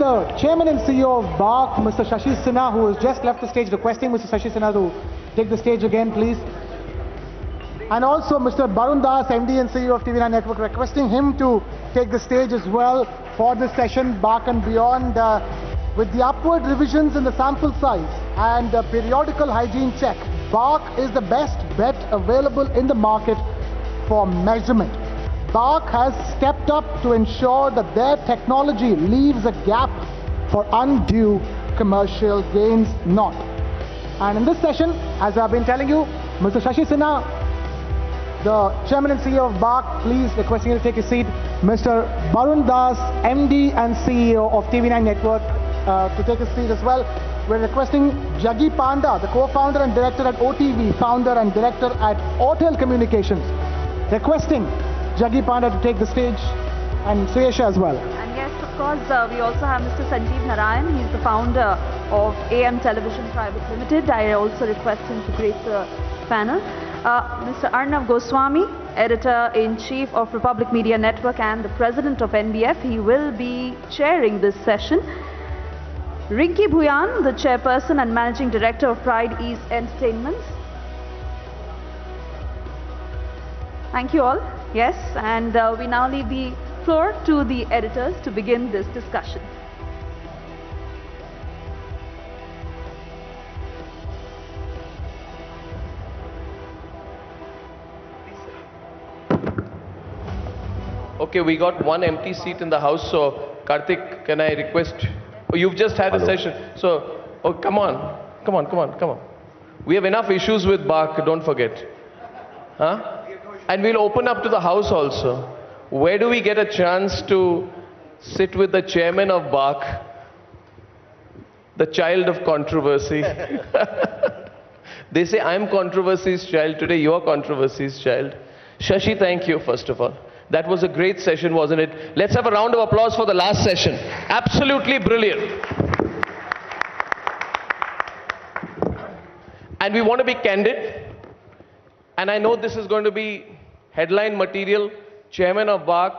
The Chairman and CEO of BARC, Mr. Shashi Sinha, who has just left the stage, requesting Mr. Shashi Sinha to take the stage again, please. And also Mr. Barun Das, MD and CEO of TV9 Network, requesting him to take the stage as well for this session, BARC and beyond. With the upward revisions in the sample size and periodical hygiene check, BARC is the best bet available in the market for measurement. BARC has stepped up to ensure that their technology leaves a gap for undue commercial gains not. And in this session, as I've been telling you, Mr. Shashi Sinha, the Chairman and CEO of BARC, please requesting you to take a seat. Mr. Barun Das, MD and CEO of TV9 Network, to take a seat as well. We're requesting Jaggi Panda, the co-founder and director at OTV, founder and director at Autel Communications, requesting Jaggi Panda to take the stage, and Suyesha as well. And yes, of course, we also have Mr. Sanjeev Narayan. He's the founder of AM Television Private Limited. I also request him to grace the panel. Mr. Arnab Goswami, Editor-in-Chief of Republic Media Network and the President of NBF. He will be chairing this session. Rinki Bhuyan, the Chairperson and Managing Director of Pride East Entertainments. Thank you all. Yes, and we now leave the floor to the editors to begin this discussion. Okay, we got one empty seat in the house, so Karthik, can I request? Oh, you've just had a session, so oh, come on. We have enough issues with BARC, don't forget. Huh? And we'll open up to the house also. Where do we get a chance to sit with the chairman of BARC, the child of controversy? They say I'm controversy's child. Today you're controversy's child. Shashi, thank you, first of all. That was a great session, wasn't it? Let's have a round of applause for the last session. Absolutely brilliant. And we want to be candid. And I know this is going to be headline material. Chairman of BARC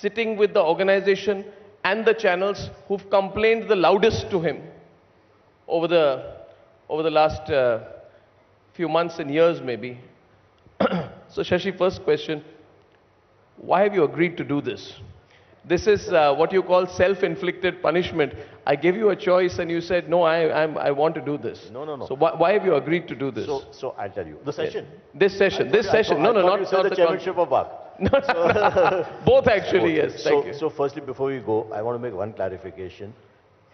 sitting with the organization and the channels who've complained the loudest to him over the last few months and years maybe. So Shashi, first question. Why have you agreed to do this? This is what you call self-inflicted punishment. I gave you a choice and you said, no, I want to do this. No. So why have you agreed to do this? So I'll tell you. The session? This session. No, not you said the chairmanship of BARC. Both actually, yes. Thank you. So firstly, before we go, I want to make one clarification.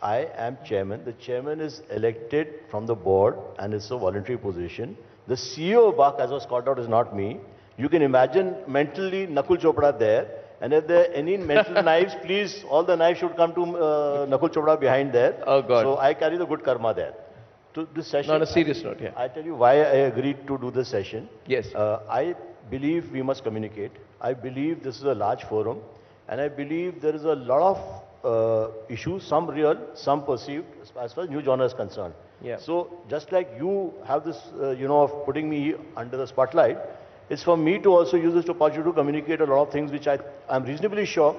I am chairman. The chairman is elected from the board and it's a voluntary position. The CEO of BARC, as was called out, is not me. You can imagine mentally Nakul Chopra there. And if there are any mental knives, please, all the knives should come to Nakul Chopra behind there. Oh God. So I carry the good karma there. To this session. On a serious note, yeah. I tell you why I agreed to do this session. Yes. I believe we must communicate. I believe this is a large forum. And I believe there is a lot of issues, some real, some perceived, as far as new genre is concerned. Yeah. So just like you have this, of putting me under the spotlight, it's for me to also use this opportunity to communicate a lot of things which I'm reasonably sure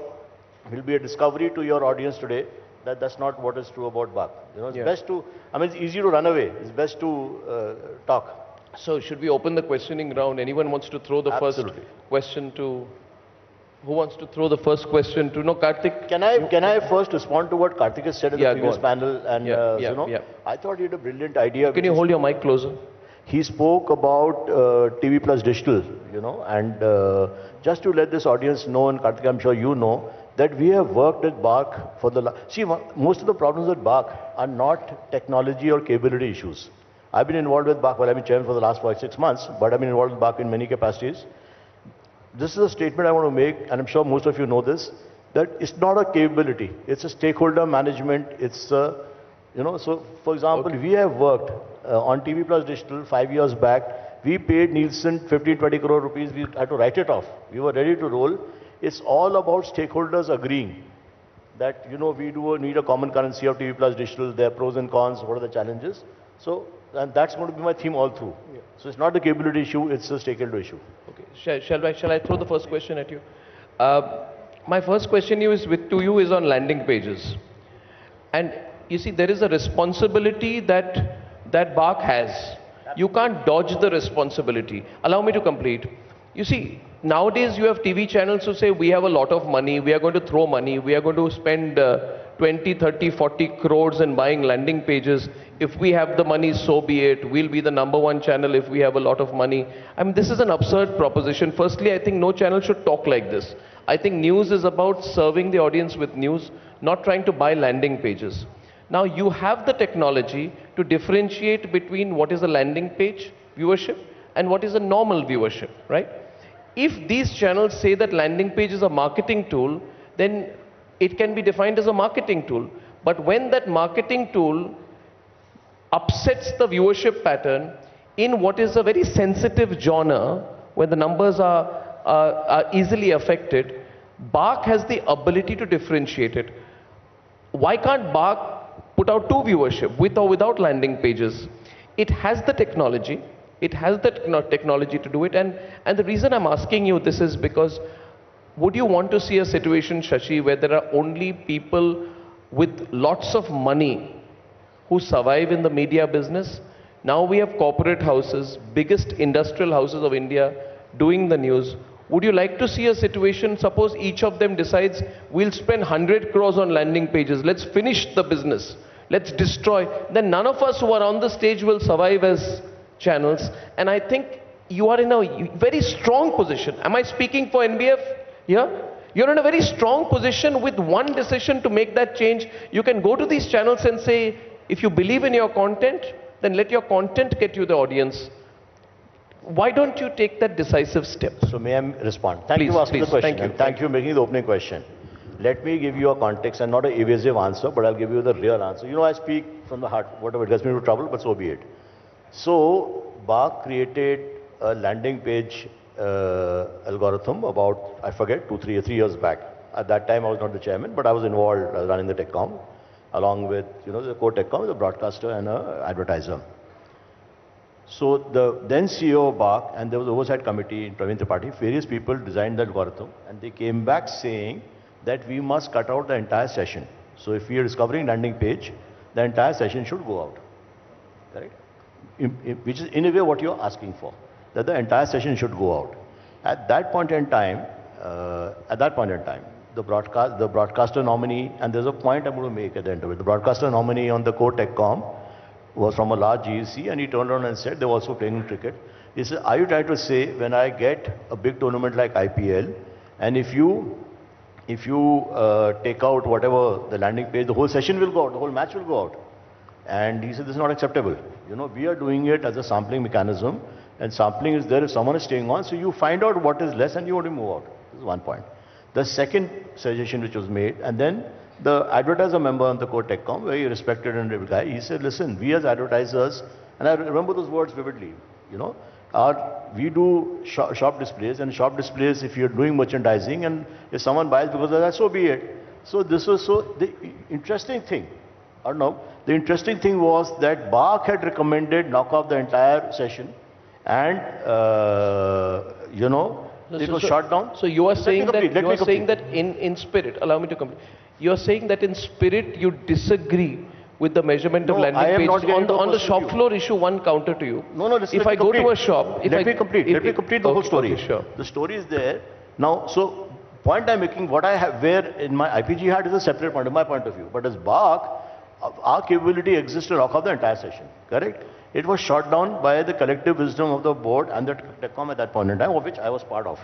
will be a discovery to your audience today that that's not what is true about BARC. It's best to, it's easy to run away. It's best to talk. So should we open the questioning round? Anyone wants to throw the first question to, who wants to throw the first question to, no, Karthik? Can I first respond to what Karthik has said in the previous panel? And, I thought he had a brilliant idea. Can you hold your mic closer? He spoke about TV plus digital, and just to let this audience know, and Karthik, I'm sure you know, that we have worked with BARC for the see, most of the problems with BARC are not technology or capability issues. I've been involved with BARC, well, I've been chairman for the last 6 months, but I've been involved with BARC in many capacities. This is a statement I want to make, and I'm sure most of you know this, that it's not a capability, it's a stakeholder management, it's so for example, we have worked on TV plus digital 5 years back. We paid Nielsen 15-20 crore rupees. We had to write it off. We were ready to roll. It's all about stakeholders agreeing that, we do need a common currency of TV plus digital. There are pros and cons. What are the challenges? So, and that's going to be my theme all through. Yeah. So it's not a capability issue. It's a stakeholder issue. Okay. Shall I throw the first question at you? My first question to you is on landing pages. And you see, there is a responsibility that BARC has. You can't dodge the responsibility. Allow me to complete. You see, nowadays you have TV channels who say, we have a lot of money, we are going to throw money, we are going to spend 20, 30, 40 crores in buying landing pages. If we have the money, so be it. We'll be the #1 channel if we have a lot of money. I mean, this is an absurd proposition. Firstly, I think no channel should talk like this. I think news is about serving the audience with news, not trying to buy landing pages. Now, you have the technology to differentiate between what is a landing page viewership and what is a normal viewership, right? If these channels say that landing page is a marketing tool, then it can be defined as a marketing tool. But when that marketing tool upsets the viewership pattern in what is a very sensitive genre, where the numbers are easily affected, BARC has the ability to differentiate it. Why can't BARC put out 2 viewership with or without landing pages? It has the technology. It has the technology to do it. And the reason I'm asking you this is because would you want to see a situation, Shashi, where there are only people with lots of money who survive in the media business? Now we have corporate houses, biggest industrial houses of India doing the news. Would you like to see a situation, suppose each of them decides, we'll spend 100 crores on landing pages, let's finish the business, let's destroy, then none of us who are on the stage will survive as channels. And I think you are in a very strong position. Am I speaking for NBF here? You're in a very strong position with one decision to make that change. You can go to these channels and say, if you believe in your content, then let your content get you the audience. Why don't you take that decisive step? So may I respond? Thank you for asking the question. Thank you. Thank you for making the opening question. Let me give you a context and not an evasive answer, but I'll give you the real answer. You know, I speak from the heart, whatever gets me into trouble, but so be it. So, BARC created a landing page algorithm about, I forget, 3 years back. At that time, I was not the chairman, but I was involved running the TechCom, along with, you know, the core TechCom, the broadcaster and an advertiser. So the then CEO of BARC, and there was an oversight committee in Praveen Tripathi, various people designed the algorithm, and they came back saying that we must cut out the entire session. So if we are discovering landing page, the entire session should go out, correct? Which is in a way what you're asking for, that the entire session should go out. At that point in time, the broadcaster nominee, and there's a point I'm going to make at the end of it, the broadcaster nominee on the core TechCom was from a large GEC, and he turned around and said, they were also playing cricket. He said, are you trying to say when I get a big tournament like IPL, and if you take out whatever the landing page, the whole session will go out, the whole match will go out. And he said, this is not acceptable. You know, we are doing it as a sampling mechanism, and sampling is there if someone is staying on, so you find out what is less and you want to move out. This is one point. The second suggestion which was made, and then the advertiser member on the core TechCom, very respected and able guy, he said, listen, we as advertisers, and I remember those words vividly, you know, we do shop displays, and shop displays, if you're doing merchandising, and if someone buys because of that, so be it. So this was the interesting thing, Arnab, the interesting thing was that BARC had recommended knock off the entire session, and, you know, it was shut down. So you are saying that in spirit, allow me to complete. You are saying that in spirit you disagree with the measurement of landing pages. On the shop floor issue, one counter to you. No, if I go to a shop... Let me complete the whole story. Okay, sure. The story is there. Now, so point I'm making, what I have, where in my IPG hat is a separate point, in my point of view. But as BARC, our capability exists to knock off the entire session, correct? It was shot down by the collective wisdom of the board and the TechCom at that point in time, of which I was part of.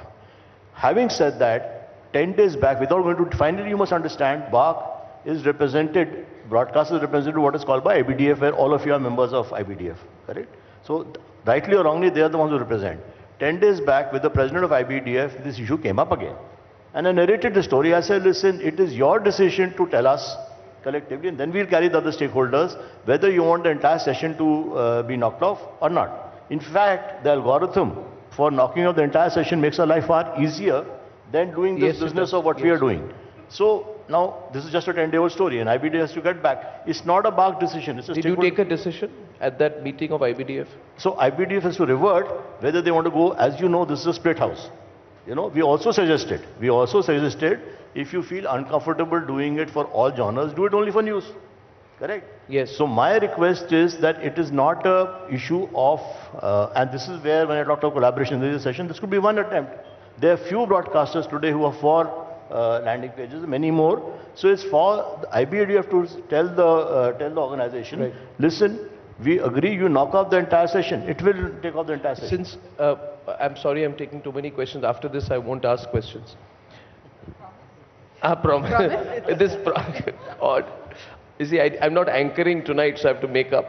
Having said that, 10 days back, without going to, finally you must understand, BARC is represented, broadcast is represented what is called by IBDF, where all of you are members of IBDF, correct? So, rightly or wrongly, they are the ones who represent. 10 days back, with the president of IBDF, this issue came up again. And I narrated the story. I said, listen, it is your decision to tell us collectively, and then we'll carry the other stakeholders, whether you want the entire session to be knocked off or not. In fact, the algorithm for knocking off the entire session makes our life far easier than doing this business of what we are doing. So now, this is just a 10-day-old story, and IBDF has to get back. It's not a BARC decision. It's a Did you take a decision at that meeting of IBDF? So IBDF has to revert whether they want to go. As you know, this is a split house. You know, we also suggested, if you feel uncomfortable doing it for all genres, do it only for news. Correct? Yes. So my request is that it is not a issue of, and this is where when I talked of collaboration in this session, this could be one attempt. There are few broadcasters today who are for landing pages, many more. So it's for the IBADF to tell the organization, right. Listen, we agree, you knock off the entire session. It will take off the entire session. Since, I'm sorry I'm taking too many questions. After this, I won't ask questions. I promise. Odd. You see, I'm not anchoring tonight, so I have to make up.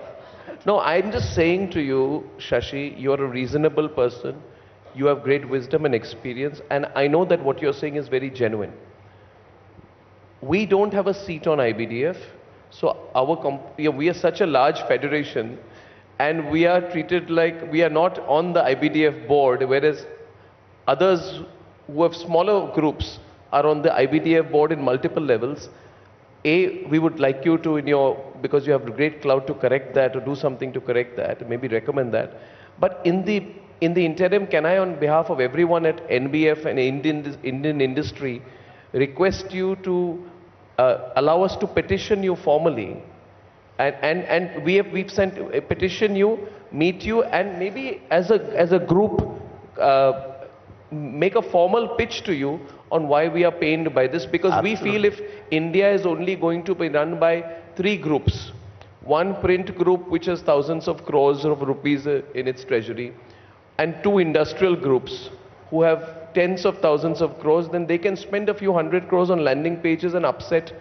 No, I'm just saying to you, Shashi, you're a reasonable person. You have great wisdom and experience, and I know that what you're saying is very genuine. We don't have a seat on IBDF, so we are such a large federation, and we are treated like we are not on the IBDF board, whereas others who have smaller groups are on the IBDF board in multiple levels. We would like you to, because you have great clout, to correct that, or do something to correct that, maybe recommend that. But in the interim, can I, on behalf of everyone at NBF and Indian industry, request you to allow us to petition you formally, and we've sent a petition you, meet you, and maybe as a group make a formal pitch to you on why we are pained by this, because Absolutely. we feel if India is only going to be run by 3 groups, one print group which has thousands of crores of rupees in its treasury, and 2 industrial groups who have tens of thousands of crores, then they can spend a few 100 crores on landing pages and upset,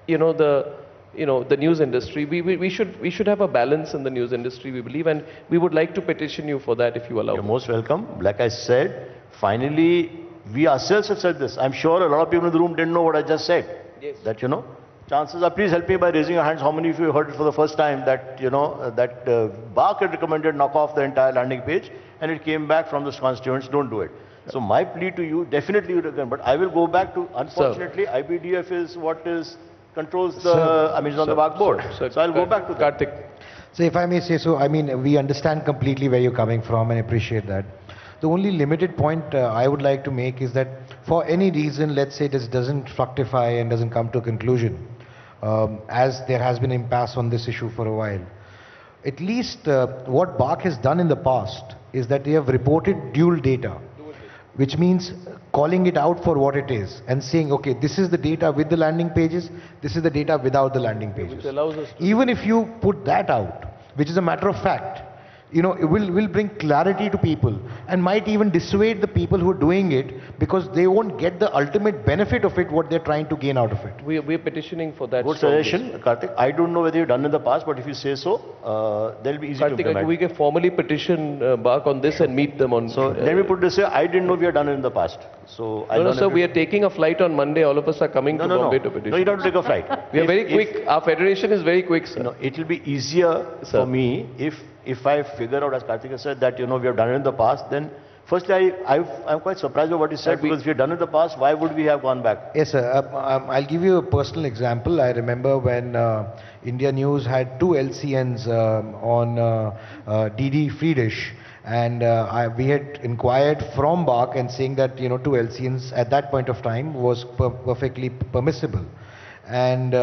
the news industry. We should have a balance in the news industry, we believe, and we would like to petition you for that if you allow. You're most welcome. Like I said, finally, we ourselves have said this. I'm sure a lot of people in the room didn't know what I just said. Yes. That, chances are, please help me by raising your hands. How many of you heard it for the first time that, that BARC had recommended knock off the entire landing page, and it came back from the constituents, don't do it. So my plea to you, definitely you recommend, but I will go back to, unfortunately, IBDF is what controls the, it's on the BARC board. So I'll go back to that. Karthik. So if I may say so, we understand completely where you're coming from and appreciate that. The only limited point I would like to make is that for any reason, let's say this doesn't fructify and doesn't come to a conclusion, as there has been impasse on this issue for a while, at least what BARC has done in the past is that they have reported dual data, which means calling it out for what it is and saying, okay, this is the data with the landing pages, this is the data without the landing pages. Which allows us to, even if you put that out, which is a matter of fact, it will bring clarity to people and might even dissuade the people who are doing it, because they won't get the ultimate benefit of it, what they're trying to gain out of it. we're petitioning for that. Good suggestion, Karthik. I don't know whether you've done in the past, but if you say so, they'll be easy to implement. Karthik, we can formally petition BARC on this and meet them on... So let me put it this way, I didn't know we had done it in the past. So No, sir, we are taking a flight on Monday. All of us are coming to Bombay to petition. No, you don't have to take a flight. We are very quick. Our federation is very quick, sir. No, it will be easier for me if I figure out, as Karthik has said, that we have done it in the past. Then, firstly, I'm quite surprised by what you said, because if we had done it in the past, why would we have gone back? Yes, sir. I'll give you a personal example. I remember when India News had 2 LCNs on DD Free Dish, and we had inquired from BARC and saying that 2 LCNs at that point of time was perfectly permissible. And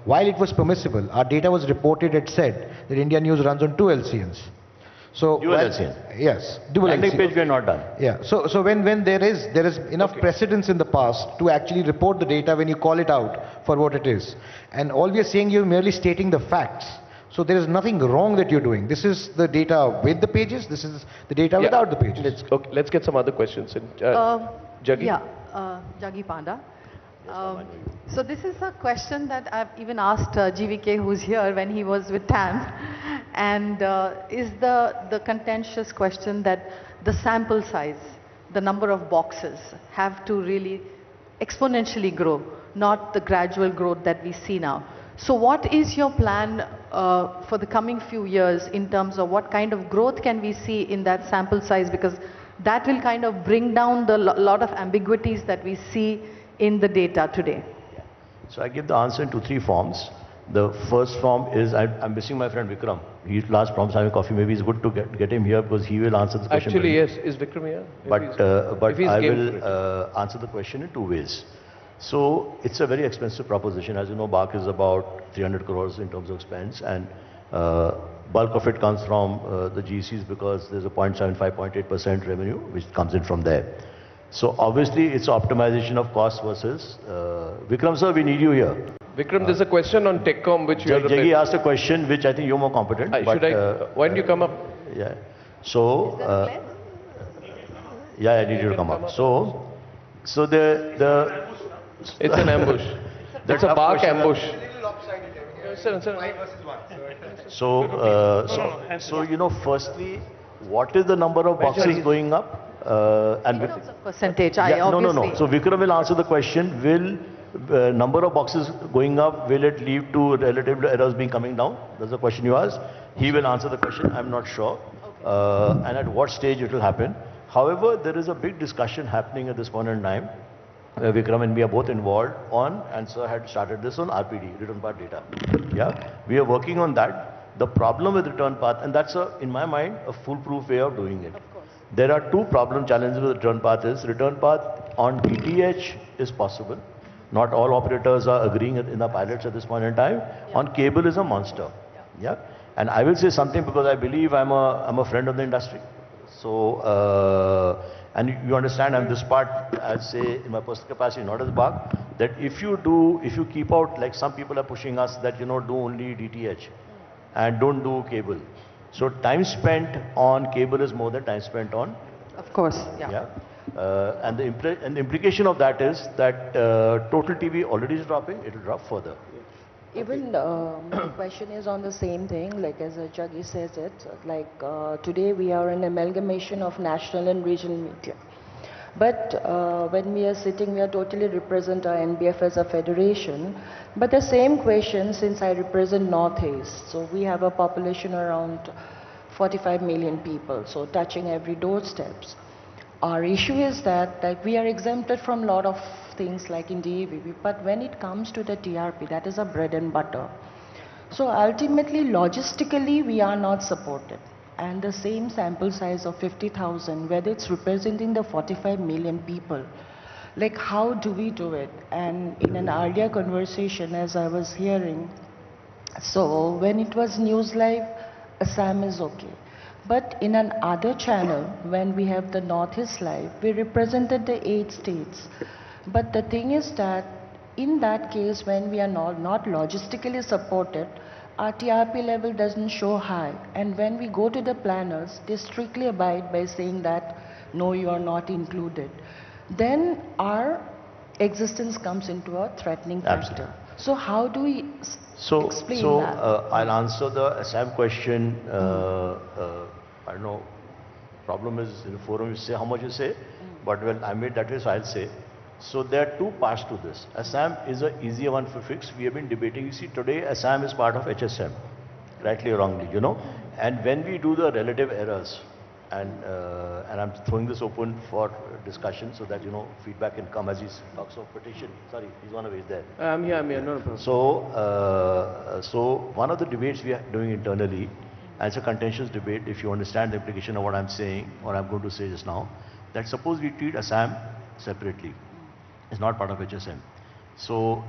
while it was permissible, our data was reported, it said that India News runs on 2 LCNs. So Dual LCN? Yes, dual Landing LCN. page we are not done. Yeah, so when there is enough precedence in the past to actually report the data when you call it out for what it is. And all we are saying, you're merely stating the facts. So there is nothing wrong that you're doing. This is the data with the pages, this is the data without the pages. Let's get some other questions in. Jaggi? Yeah, Jaggi Panda. So this is a question that I've even asked GVK, who's here, when he was with TAM, and is the contentious question that the sample size, the number of boxes, have to really exponentially grow, not the gradual growth that we see now. So what is your plan for the coming few years in terms of what kind of growth can we see in that sample size, because that will kind of bring down the lot of ambiguities that we see in the data today? So I give the answer in 2-3 forms. The first form is, I'm missing my friend Vikram. He last promised having coffee. Maybe it's good to get him here, because he will answer the question. Actually, yes. Is Vikram here? But I will answer the question in 2 ways. So it's a very expensive proposition. As you know, BARC is about 300 crores in terms of spends, and bulk of it comes from the GCs because there's a 0.75, 0.8% revenue which comes in from there. So obviously it's optimization of cost versus... Vikram sir, we need you here. Vikram, there's a question on TechCom which you have Jaggi asked a question which I think you're more competent. Why don't you come up? Yeah. So... yeah, I need you to come up. So it's an ambush. That's a BARC ambush. So you know, firstly, what is the number of boxes going up? In terms of percentage, obviously... No. So Vikram will answer the question. Will number of boxes going up, will it lead to relative errors being coming down? That's the question you asked. He will answer the question. I'm not sure. And at what stage it will happen. However, there is a big discussion happening at this point in time. Vikram and me are both involved on, and sir had started this on RPD, return path data. Yeah, we are working on that. The problem with return path, and that's in my mind, a foolproof way of doing it. Of course. There are two challenges with return path return path on DTH is possible. Not all operators are agreeing in the pilots at this point in time. Yeah. On cable is a monster. Yeah. And I will say something because I believe I'm a friend of the industry. So, and you understand, I'm this part, I'll say in my personal capacity, not as BARC, that if you keep out, like some people are pushing us that, you know, do only DTH and don't do cable. So time spent on cable is more than time spent on. Of course, yeah. And the implication of that is that total TV already is dropping, it will drop further. Even my question is on the same thing, like as Jaggi says it, like today we are an amalgamation of national and regional media. But when we are sitting, we are totally represent our NBF as a federation. But the same question, since I represent Northeast, so we have a population around 45 million people, so touching every doorsteps. Our issue is that we are exempted from a lot of things like in DAVB, but when it comes to the TRP, that is a bread and butter. So ultimately, logistically, we are not supported. And the same sample size of 50,000, whether it's representing the 45 million people, like how do we do it? And in an earlier conversation, as I was hearing, so when it was News Live, Assam is okay. But in an other channel, when we have the Northeast Live, we represented the 8 states. But the thing is that in that case, when we are not logistically supported, our TRP level doesn't show high. And when we go to the planners, they strictly abide by saying that, no, you are not included. Then our existence comes into a threatening factor. Absolutely. So how do we explain that? I'll answer the Assam question. I don't know, problem is in the forum you say how much you say, but well, I made that way, so I'll say. So there are two parts to this. Assam is an easier one to fix. We have been debating. You see, today Assam is part of HSM, rightly or wrongly, you know. And when we do the relative errors, and I'm throwing this open for discussion so that, you know, feedback can come as he talks of petition. Sorry, he's one of his there. I'm here, no problem. So one of the debates we are doing internally, and it's a contentious debate, if you understand the implication of what I'm saying, or I'm going to say just now, that suppose we treat Assam separately. It's not part of HSM. So,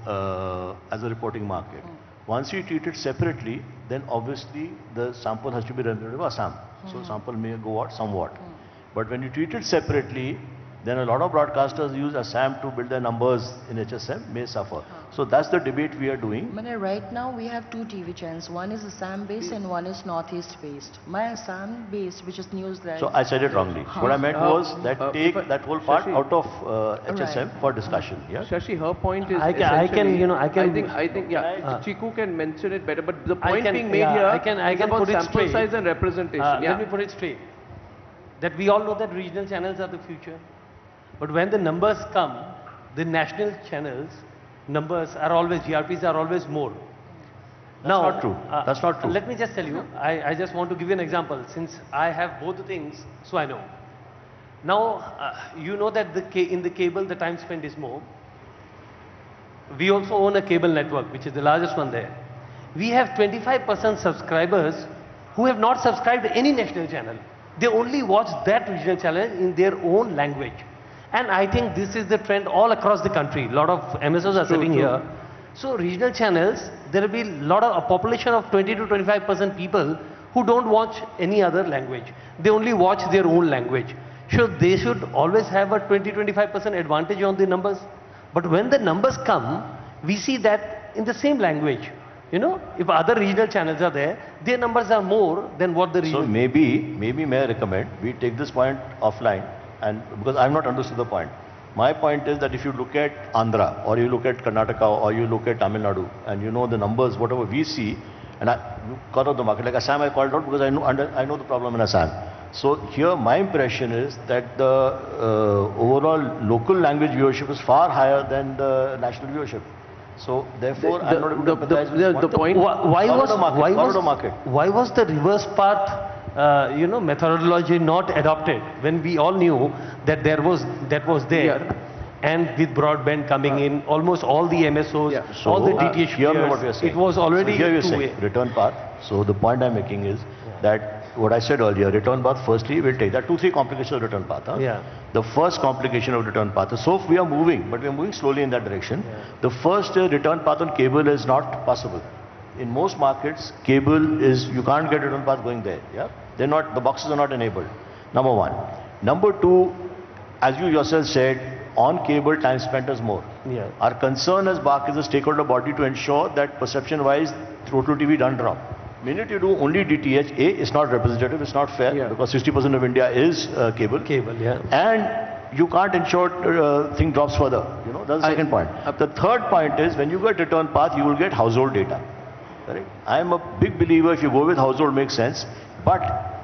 as a reporting market. Once you treat it separately, then obviously the sample has to be representative of Assam. So, sample may go out somewhat. But when you treat it separately, then a lot of broadcasters use Assam to build their numbers in HSM, may suffer. So, that's the debate we are doing. Right now we have 2 TV channels. One is Assam based and one is Northeast based. My Assam based, which is News Live. So I said it wrongly. What I meant was that take that whole part Shashi, out of HSM for discussion. Yeah. Shashi, her point is I think Chiku can mention it better, but the point being made here is about sample size and representation. Let me put it straight. That we all know that regional channels are the future. But when the numbers come, the national channels numbers are always, GRPs are always more. That's not true. That's not true. Let me just tell you, I just want to give you an example. Since I have both the things, so I know. Now, you know that in the cable, the time spent is more. We also own a cable network, which is the largest one there. We have 25% subscribers who have not subscribed to any national channel. They only watch that regional channel in their own language. And I think this is the trend all across the country. A lot of MSOs are sitting here. So regional channels, there will be a population of 20 to 25% people who don't watch any other language. They only watch their own language. So they should always have a 20-25% advantage on the numbers. But when the numbers come, we see that in the same language. You know, if other regional channels are there, their numbers are more than what the regional. So maybe may I recommend we take this point offline, and because I've not understood the point. My point is that if you look at Andhra, or you look at Karnataka, or you look at Tamil Nadu, and you know the numbers, whatever we see, and you cut out the market. Like Assam, I called out because I know the problem in Assam. So here my impression is that the overall local language viewership is far higher than the national viewership. So therefore, I'm not able to empathize with the point. Why was the reverse path, methodology not adopted when we all knew that that was there, and with broadband coming in, almost all the MSOs, so, all the DTH players, it was already two-way. Return path. So the point I'm making is that what I said earlier, return path, firstly, we'll take that 2-3 complications of return path. The first complication of return path, so we are moving, but we are moving slowly in that direction. The first return path on cable is not possible. In most markets, cable is, you can't get return path going there. They're not, the boxes are not enabled. Number one. Number two, as you yourself said, on cable time spent is more. Our concern as BARC is a stakeholder body to ensure that perception-wise, total TV doesn't drop. Minute you do only DTH, it's not representative, it's not fair, because 60% of India is cable. And you can't ensure thing drops further. You know, that's the second point. The third point is, when you get return path, you will get household data. Correct? I am a big believer, if you go with household, makes sense, but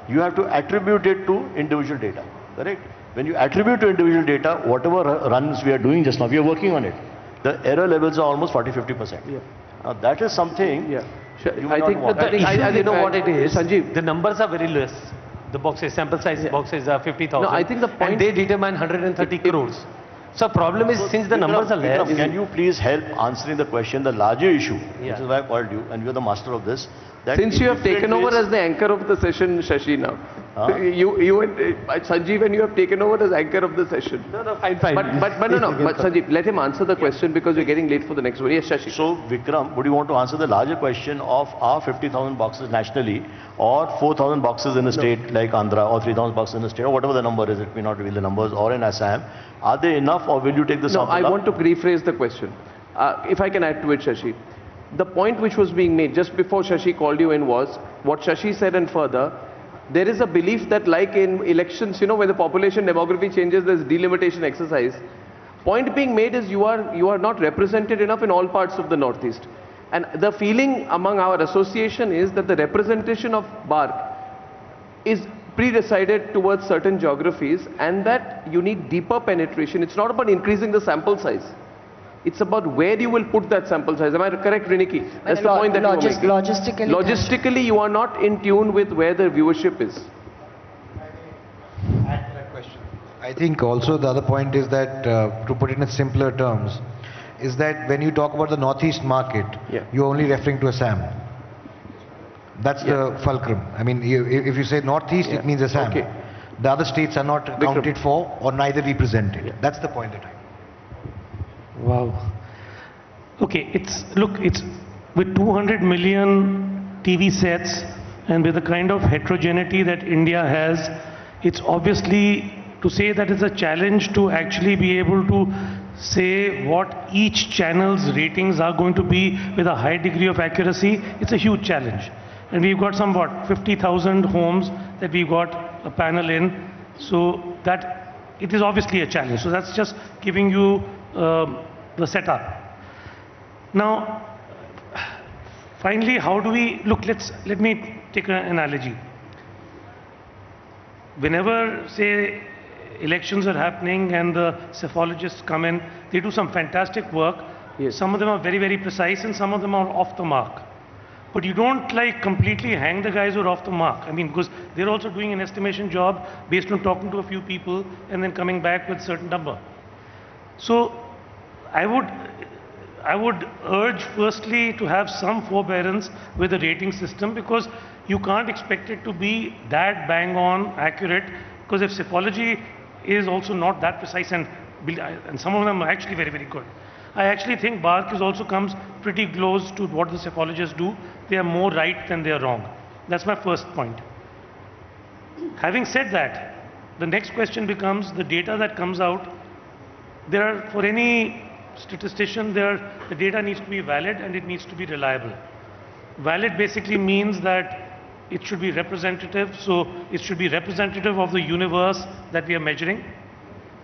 you have to attribute it to individual data. Correct? When you attribute to individual data, whatever runs we are doing just now, we are working on it. The error levels are almost 40-50%. Now that is something. I think you know what it is. Sanjeev, the numbers are very less. The boxes, sample size boxes are 50,000. No, I think the point, and they determine 130 crores. So problem is, since the numbers are less. Can you please help answering the question, the larger issue, which is why I called you, and you are the master of this. Since you have taken over as the anchor of the session, Shashi, now. You and Sanjeev, and you have taken over as anchor of the session. No, fine. But Sanjeev, let him answer the question because we're getting late for the next one. Yes, Shashi. So, Vikram, would you want to answer the larger question of our 50,000 boxes nationally, or 4,000 boxes in a state like Andhra, or 3,000 boxes in a state, or whatever the number is, it may not reveal the numbers, or in Assam, are they enough, or will you take the sample? No, I want to rephrase the question. If I can add to it, Shashi. The point which was being made just before Shashi called you in was, what Shashi said and further, there is a belief that like in elections, you know, when the population demography changes, there's delimitation exercise. Point being made is you are not represented enough in all parts of the Northeast. And the feeling among our association is that the representation of BARC is pre-decided towards certain geographies, and that you need deeper penetration. It's not about increasing the sample size. It's about where you will put that sample size. Am I correct, Riniki? That's the point that you were making. Logistically, you are not in tune with where the viewership is. I think also the other point is that, to put it in simpler terms, is that when you talk about the Northeast market, you're only referring to Assam. That's the fulcrum. I mean, if you say Northeast, it means Assam. The other states are not accounted for or neither represented. That's the point that I. Wow. Okay, it's with 200 million TV sets and with the kind of heterogeneity that India has, it's obviously to say that it's a challenge to actually be able to say what each channel's ratings are going to be with a high degree of accuracy. It's a huge challenge. And we've got some 50,000 homes that we've got a panel in. So that it is obviously a challenge. So that's just giving you the setup. Now, finally, how do we look? Let me take an analogy. Whenever, say, elections are happening and the psephologists come in, they do some fantastic work. Some of them are very, very precise, and some of them are off the mark. But you don't completely hang the guys who are off the mark. I mean, because they're also doing an estimation job based on talking to a few people and then coming back with a certain number. So I would urge firstly to have some forbearance with the rating system, because you can't expect it to be that bang on accurate, because if psephology is also not that precise, and some of them are actually very, very good. I actually think BARC also comes pretty close to what the psephologists do. They are more right than they are wrong. That's my first point. Having said that, the next question becomes the data that comes out. For any statistician, the data needs to be valid and it needs to be reliable. Valid basically means that it should be representative, so it should be representative of the universe that we are measuring.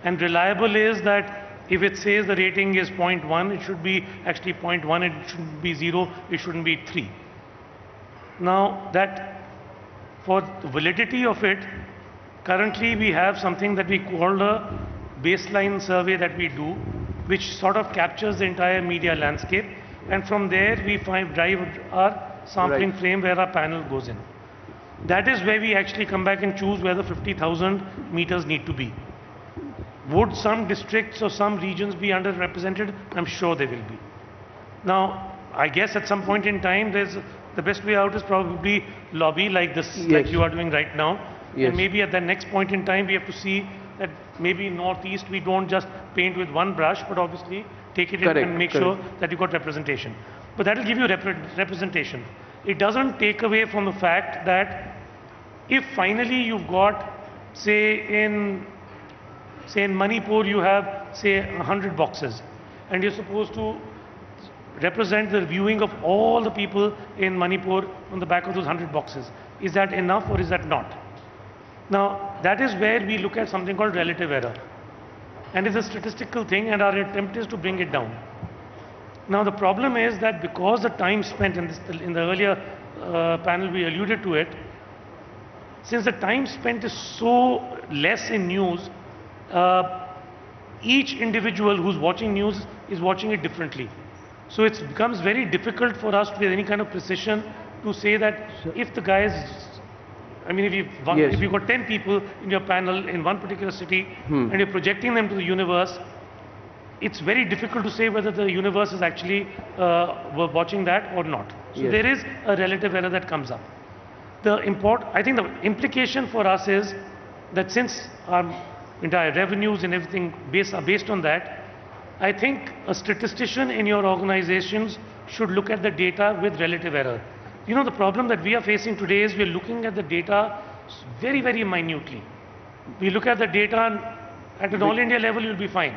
And reliable is that if it says the rating is 0.1, it should be actually 0.1, it shouldn't be 0, it shouldn't be 3. Now that for the validity of it, currently we have something that we call a baseline survey that we do, which sort of captures the entire media landscape, and from there we drive our sampling frame where our panel goes in. That is where we actually come back and choose where the 50,000 meters need to be. Would some districts or some regions be underrepresented? I'm sure they will be. Now, I guess at some point in time, the best way out is probably lobby like this, like you are doing right now. And maybe at the next point in time, we have to see that maybe in Northeast, we don't just paint with one brush, but obviously take it in and make sure that you got representation. But that will give you representation. It doesn't take away from the fact that if finally you've got, say in Manipur, you have, say, 100 boxes, and you're supposed to represent the viewing of all the people in Manipur on the back of those 100 boxes. Is that enough or is that not? Now, that is where we look at something called relative error. And it's a statistical thing, and our attempt is to bring it down. Now, the problem is that because the time spent in the earlier panel, we alluded to it, since the time spent is so less in news, each individual who's watching news is watching it differently. So it becomes very difficult for us with any kind of precision to say that if the guy is, if you've got 10 people in your panel in one particular city and you're projecting them to the universe, it's very difficult to say whether the universe is actually watching that or not. So there is a relative error that comes up. I think the implication for us is that since our entire revenues and everything are based on that, I think a statistician in your organizations should look at the data with relative error. You know, the problem that we are facing today is we're looking at the data very, very minutely. We look at the data at an all India level, you'll be fine.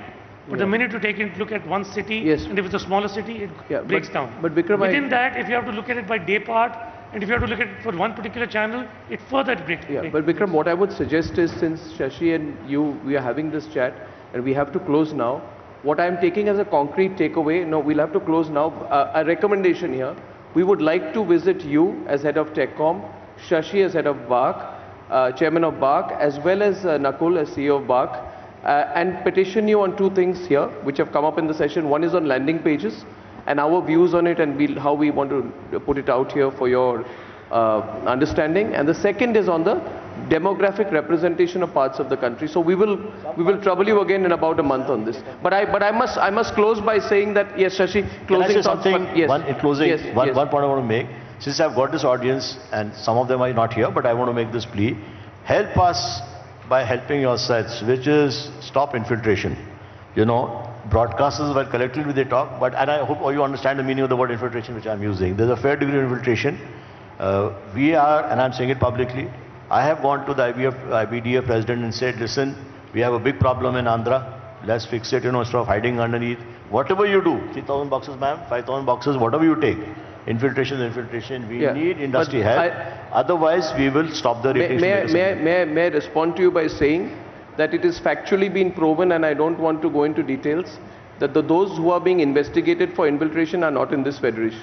But the minute you take a look at one city, and if it's a smaller city, it breaks down. But Vikram, within that, if you have to look at it by day part, and if you have to look at it for one particular channel, it further breaks. But Vikram, what I would suggest is, since Shashi and we are having this chat, and we have to close now, what I'm taking as a concrete takeaway, no, we'll have to close now, a recommendation here. We would like to visit you as head of TechCom, Shashi as head of BARC, chairman of BARC, as well as Nakul as CEO of BARC, and petition you on two things here, which have come up in the session. One is on landing pages, and our views on it, and how we want to put it out here for your understanding. And the second is on the demographic representation of parts of the country. So we will trouble you again in about a month on this. But I must close by saying that, yes, Shashi, closing thoughts. Yes. One point I want to make. Since I've got this audience, and some of them are not here, but I want to make this plea. Help us by helping yourselves, which is stop infiltration. You know, broadcasters, well, collectively they talk, and I hope you understand the meaning of the word infiltration which I'm using. There's a fair degree of infiltration. We are, and I'm saying it publicly, I have gone to the IBDF president and said, listen, we have a big problem in Andhra, let's fix it, instead of hiding underneath. Whatever you do, 3,000 boxes, ma'am, 5,000 boxes, whatever you take, infiltration, we need industry help, otherwise we will stop the ratings. May I respond to you by saying that it is factually been proven, and I don't want to go into details, that those who are being investigated for infiltration are not in this federation.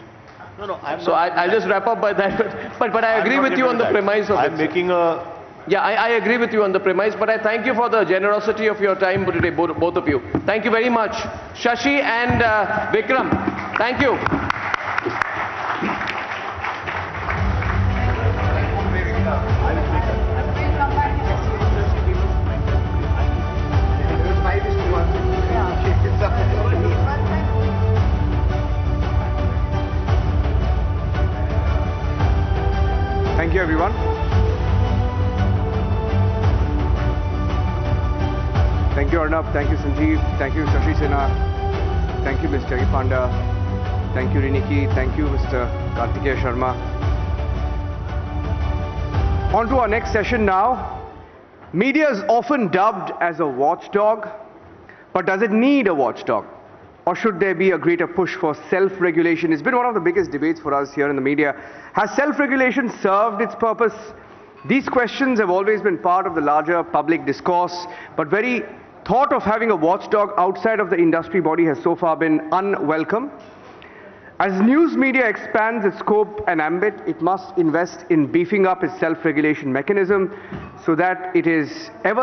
No, I'll just wrap up by that. But I agree with you on the premise of it. I'm making a... Yeah, I agree with you on the premise, but I thank you for the generosity of your time today, both of you. Thank you very much. Shashi and Vikram, thank you. Thank you, everyone. Thank you, Arnab. Thank you, Sanjeev. Thank you, Shashi Sinha. Thank you, Ms. Jaggi Panda. Thank you, Riniki. Thank you, Mr. Kartikeya Sharma. On to our next session now. Media is often dubbed as a watchdog, but does it need a watchdog? Or should there be a greater push for self-regulation? It's been one of the biggest debates for us here in the media. Has self-regulation served its purpose? These questions have always been part of the larger public discourse, but very thought of having a watchdog outside of the industry body has so far been unwelcome. As news media expands its scope and ambit, it must invest in beefing up its self-regulation mechanism so that it is ever